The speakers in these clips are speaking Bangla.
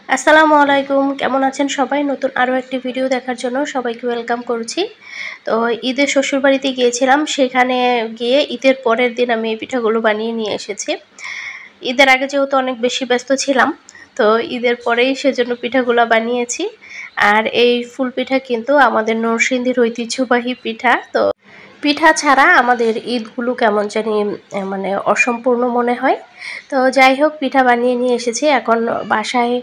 আসসালামু আলাইকুম, কেমন আছেন সবাই? নতুন আরও একটি ভিডিও দেখার জন্য সবাইকে ওয়েলকাম করছি। তো ঈদে শ্বশুরবাড়িতে গিয়েছিলাম, সেখানে গিয়ে ঈদের পরের দিন আমি এই পিঠাগুলো বানিয়ে নিয়ে এসেছি। ঈদের আগে যেহেতু অনেক বেশি ব্যস্ত ছিলাম, তো ঈদের পরেই সেজন্য পিঠাগুলো বানিয়েছি। আর এই ফুল পিঠা কিন্তু আমাদের নরসিংদীর ঐতিহ্যবাহী পিঠা। তো পিঠা ছাড়া আমাদের ঈদগুলো কেমন জানি মানে অসম্পূর্ণ মনে হয়। তো যাই হোক, পিঠা বানিয়ে নিয়ে এসেছি। এখন বাসায়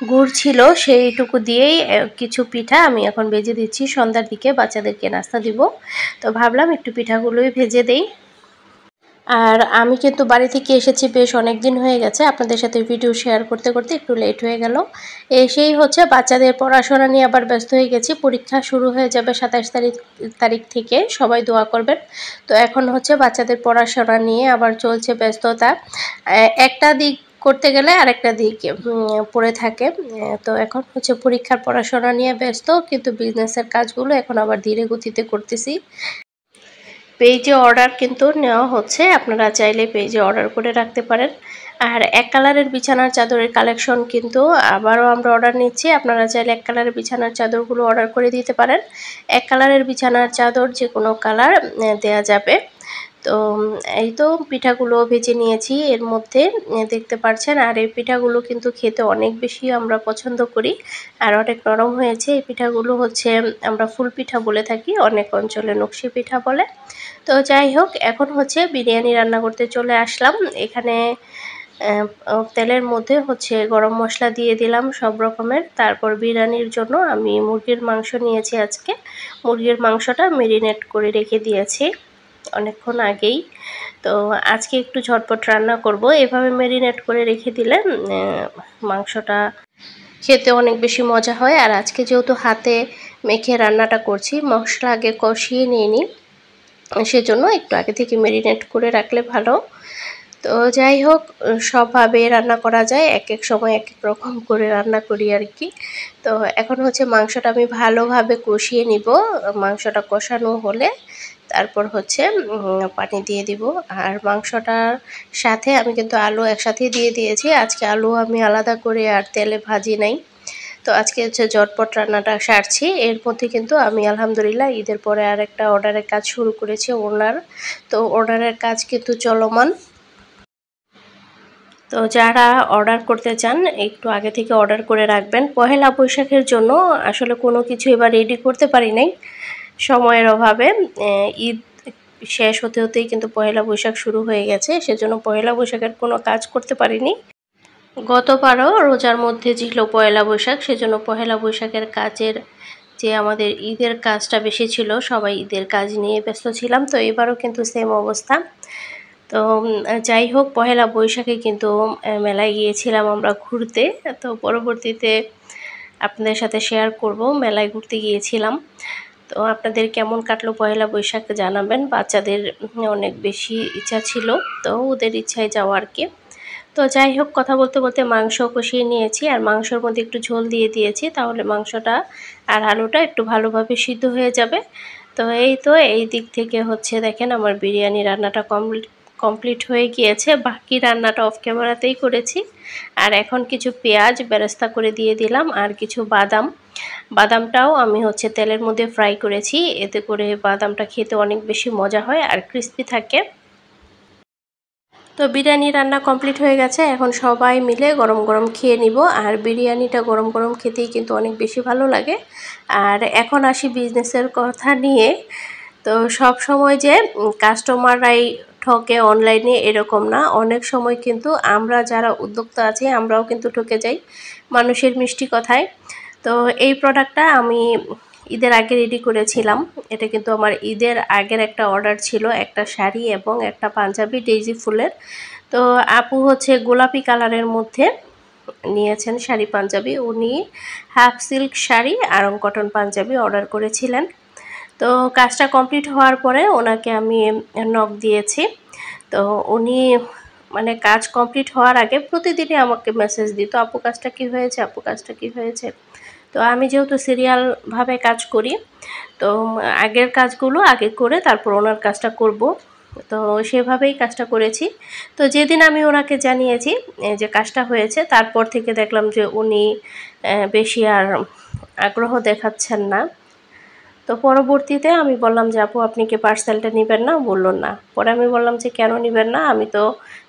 গুড় ছিল, সেইটুকু দিয়েই কিছু পিঠা আমি এখন ভেজে দিচ্ছি। সন্ধ্যার দিকে বাচ্চাদেরকে নাস্তা দিব, তো ভাবলাম একটু পিঠাগুলোই ভেজে দেই। আর আমি কিন্তু বাড়ি থেকে এসেছি, বেশ অনেক দিন হয়ে গেছে। আপনাদের সাথে ভিডিও শেয়ার করতে করতে একটু লেট হয়ে গেল। এসেই হচ্ছে বাচ্চাদের পড়াশোনা নিয়ে আবার ব্যস্ত হয়ে গেছি। পরীক্ষা শুরু হয়ে যাবে 27 তারিখ থেকে, সবাই দোয়া করবেন। তো এখন হচ্ছে বাচ্চাদের পড়াশোনা নিয়ে আবার চলছে ব্যস্ততা। একটা দিক করতে গেলে আরেকটা দিক পড়ে থাকে। তো এখন হচ্ছে পরীক্ষার পড়াশোনা নিয়ে ব্যস্ত, কিন্তু বিজনেসের কাজগুলো এখন আবার ধীরে গতিতে করতেছি। পেজে অর্ডার কিন্তু নেওয়া হচ্ছে, আপনারা চাইলে পেজে অর্ডার করে রাখতে পারেন। আর এক কালারের বিছানার চাদরের কালেকশন কিন্তু আবারও আমরা অর্ডার নিচ্ছি। আপনারা চাইলে এক কালারের বিছানার চাদরগুলো অর্ডার করে দিতে পারেন। এক কালারের বিছানার চাদর যে কোনো কালার দেয়া যাবে। তো এই তো পিঠাগুলো ভেজে নিয়েছি, এর মধ্যে দেখতে পাচ্ছেন। আর এই পিঠাগুলো কিন্তু খেতে অনেক বেশি আমরা পছন্দ করি, আর অনেক নরম হয়েছে। এই পিঠাগুলো হচ্ছে আমরা ফুল পিঠা বলে থাকি, অনেক অঞ্চলে নকশি পিঠা বলে। তো যাই হোক, এখন হচ্ছে বিরিয়ানি রান্না করতে চলে আসলাম। এখানে তেলের মধ্যে হচ্ছে গরম মশলা দিয়ে দিলাম সব রকমের। তারপর বিরিয়ানির জন্য আমি মুরগির মাংস নিয়েছি আজকে। মুরগির মাংসটা মেরিনেট করে রেখে দিয়েছি অনেকক্ষণ আগেই। তো আজকে একটু ঝটপট রান্না করব। এভাবে মেরিনেট করে রেখে দিলে মাংসটা খেতে অনেক বেশি মজা হয়। আর আজকে যেহেতু হাতে মেখে রান্নাটা করছি, মশলা আগে কষিয়ে নিয়ে নিই, সেজন্য একটু আগে থেকে মেরিনেট করে রাখলে ভালো। তো যাই হোক, সবভাবে রান্না করা যায়, এক এক সময় এক এক রকম করে রান্না করি আর কি। তো এখন হচ্ছে মাংসটা আমি ভালোভাবে কষিয়ে নিব। মাংসটা কষানো হলে তারপর হচ্ছে পানি দিয়ে দিব। আর মাংসটার সাথে আমি কিন্তু আলু একসাথে দিয়ে দিয়েছি। আজকে আলু আমি আলাদা করে আর তেলে ভাজি নাই। তো আজকে হচ্ছে ঝটপট রান্নাটা সারছি। এর মধ্যে কিন্তু আমি আলহামদুলিল্লাহ ঈদের পরে আরেকটা অর্ডারের কাজ শুরু করেছি, ওনার। তো অর্ডারের কাজ কিন্তু চলমান। তো যারা অর্ডার করতে চান একটু আগে থেকে অর্ডার করে রাখবেন। পহেলা বৈশাখের জন্য আসলে কোনো কিছু এবার রেডি করতে পারি নাই সময়ের অভাবে। ঈদ শেষ হতে হতেই কিন্তু পহেলা বৈশাখ শুরু হয়ে গেছে, সেজন্য পহেলা বৈশাখের কোনো কাজ করতে পারিনি। গতবারও রোজার মধ্যে ছিল পয়লা বৈশাখ, সেজন্য পহেলা বৈশাখের কাজের যে আমাদের ঈদের কাজটা বেশি ছিল, সবাই ঈদের কাজ নিয়ে ব্যস্ত ছিলাম। তো এবারও কিন্তু সেম অবস্থা। তো যাই হোক, পহেলা বৈশাখে কিন্তু মেলায় গিয়েছিলাম আমরা ঘুরতে। তো পরবর্তীতে আপনাদের সাথে শেয়ার করব, মেলায় ঘুরতে গিয়েছিলাম। তো আপনাদের কেমন কাটলো পহেলা বৈশাখ জানাবেন। বাচ্চাদের অনেক বেশি ইচ্ছা ছিল, তো ওদের ইচ্ছায় যাওয়া আর কি। তো যাই হোক, কথা বলতে বলতে মাংস কষিয়ে নিয়েছি, আর মাংসের মধ্যে একটু ঝোল দিয়ে দিয়েছি, তাহলে মাংসটা আর আলুটা একটু ভালোভাবে সিদ্ধ হয়ে যাবে। তো এই তো এই দিক থেকে হচ্ছে দেখেন আমার বিরিয়ানি রান্নাটা কমপ্লিট হয়ে গিয়েছে। বাকি রান্নাটা অফ ক্যামেরাতেই করেছি। আর এখন কিছু পেঁয়াজ বেরেস্তা করে দিয়ে দিলাম, আর কিছু বাদামটাও আমি হচ্ছে তেলের মধ্যে ফ্রাই করেছি। এতে করে বাদামটা খেতে অনেক বেশি মজা হয় আর ক্রিস্পি থাকে। তো বিরিয়ানি রান্না কমপ্লিট হয়ে গেছে, এখন সবাই মিলে গরম গরম খেয়ে নিব। আর বিরিয়ানিটা গরম গরম খেতেই কিন্তু অনেক বেশি ভালো লাগে। আর এখন আসি বিজনেসের কথা নিয়ে। তো সব সময় যে কাস্টমাররাই ঠকে অনলাইনে এরকম না, অনেক সময় কিন্তু আমরা যারা উদ্যোক্তা আছি আমরাও কিন্তু ঠকে যাই মানুষের মিষ্টি কথায়। তো এই প্রোডাক্টটা আমি ঈদের আগে রেডি করেছিলাম। এটা কিন্তু আমার ঈদের আগের একটা অর্ডার ছিল, একটা শাড়ি এবং একটা পাঞ্জাবি ডেইজি ফুলের। তো আপু হচ্ছে গোলাপি কালারের মধ্যে নিয়েছেন শাড়ি পাঞ্জাবি, উনি half silk sari Aarong cotton panjabi order করেছিলেন। তো কাজটা কমপ্লিট হওয়ার পরে ওনাকে আমি নক দিয়েছি। তো উনি মানে কাজ কমপ্লিট হওয়ার আগে প্রতিদিনই আমাকে মেসেজ দিত, আপু কাজটা কী হয়েছে, আপু কাজটা কী হয়েছে। তো আমি যেহেতু সিরিয়ালভাবে কাজ করি, তো আগের কাজগুলো আগে করে তারপর ওনার কাজটা করব। তো সেভাবেই কাজটা করেছি। তো যেদিন আমি ওনাকে জানিয়েছি যে কাজটা হয়েছে, তারপর থেকে দেখলাম যে উনি বেশি আর আগ্রহ দেখাচ্ছেন না। তো পরবর্তীতে আমি বললাম যে আপু আপনি কি পার্সেলটা নেবেন না? বলল না। পরে আমি বললাম যে কেন নেবেন না? আমি তো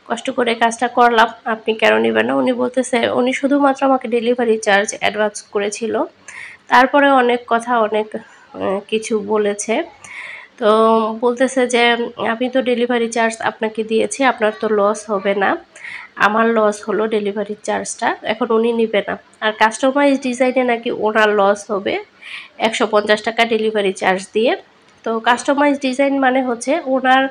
কষ্ট করে কাজটা করলাম, আপনি কেন নেবেন না? উনি বলতেছে, উনি শুধুমাত্র আমাকে ডেলিভারি চার্জ অ্যাডভান্স করেছিল। তারপরে অনেক কথা অনেক কিছু বলেছে। তো বলতেছে যে আমি তো ডেলিভারি চার্জ আপনাকে দিয়েছি, আপনার তো লস হবে না, আমার লস হলো ডেলিভারি চার্জটা, এখন উনি নেবে না। আর কাস্টমাইজ ডিজাইনে নাকি ওনার লস হবে 150 টাকা ডেলিভারি চার্জ দিয়ে। তো কাস্টমাইজ ডিজাইন মানে হচ্ছে ওনার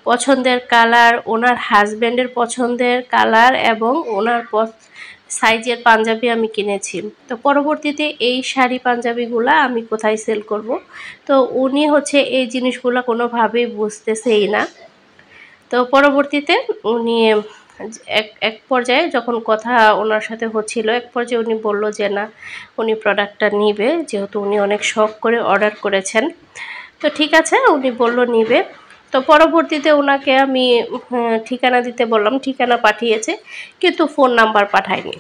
পছন্দের কালার, ওনার হাজব্যান্ডের পছন্দের কালার এবং ওনার সাইজের পাঞ্জাবি আমি কিনেছি। তো পরবর্তীতে এই শাড়ি পাঞ্জাবিগুলা আমি কোথায় সেল করব? তো উনি হচ্ছে এই জিনিসগুলো কোনোভাবেই বুঝতেছেই না। তো পরবর্তীতে উনি এক পর্যায়ে যখন কথা ওনার সাথে হচ্ছিল, এক পর্যায়ে উনি বলল যে না, উনি প্রোডাক্টটা নিবে, যেহেতু উনি অনেক শখ করে অর্ডার করেছেন। তো ঠিক আছে, উনি বলল নিবে। তো পরবর্তীতে ওনাকে আমি ঠিকানা দিতে বললাম, ঠিকানা পাঠিয়েছে কিন্তু ফোন নাম্বার পাঠায়নি।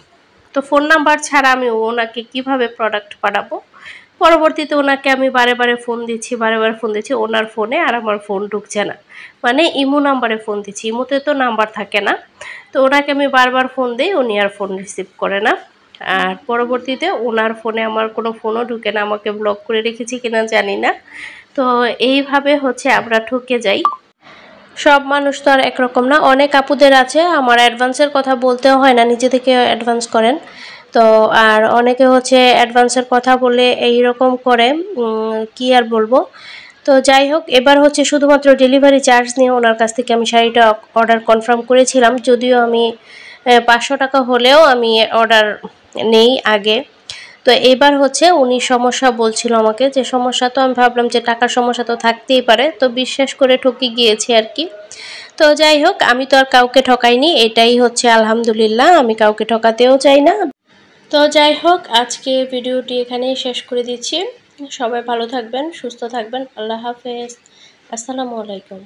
তো ফোন নাম্বার ছাড়া আমি ওনাকে কিভাবে প্রোডাক্ট পাঠাবো? পরবর্তীতে ওনাকে আমি বারে ফোন দিচ্ছি, ফোন দিচ্ছি, ওনার ফোনে আর আমার ফোন ঢুকছে না। মানে ইমো নাম্বারে ফোন দিচ্ছি, ইমোতে তো নাম্বার থাকে না। তো ওনাকে আমি বারবার ফোন দিই, উনি আর ফোন রিসিভ করে না। আর পরবর্তীতে ওনার ফোনে আমার কোনো ফোনও ঢুকে না, আমাকে ব্লক করে রেখেছি কিনা জানি না। তো এইভাবে হচ্ছে আমরা ঠকে যাই। সব মানুষ তো আর একরকম না। অনেক আপুদের আছে আমার অ্যাডভান্সের কথা বলতেও হয় না, নিজে থেকে অ্যাডভান্স করেন। তো আর অনেকে হচ্ছে অ্যাডভান্সের কথা বলে এই রকম করে, কি আর বলবো। তো যাই হোক, এবার হচ্ছে শুধুমাত্র ডেলিভারি চার্জ নিয়ে ওনার কাছ থেকে আমি শাড়িটা অর্ডার কনফার্ম করেছিলাম, যদিও আমি 500 টাকা হলেও আমি অর্ডার নেই আগে। তো এবার হচ্ছে উনি সমস্যা বলছিল আমাকে, যে সমস্যা, তো আমি ভাবলাম যে টাকার সমস্যা তো থাকতেই পারে, তো বিশ্বাস করে ঠকে গিয়েছি আর কি। তো যাই হোক, আমি তো আর কাউকে ঠকাইনি, এটাই হচ্ছে আলহামদুলিল্লাহ, আমি কাউকে ঠকাতেও চাই না। তো যাই হোক, আজকে ভিডিওটি এখানেই শেষ করে দিচ্ছি। সবাই ভালো থাকবেন, সুস্থ থাকবেন। আল্লাহ হাফেজ। আসসালামু আলাইকুম।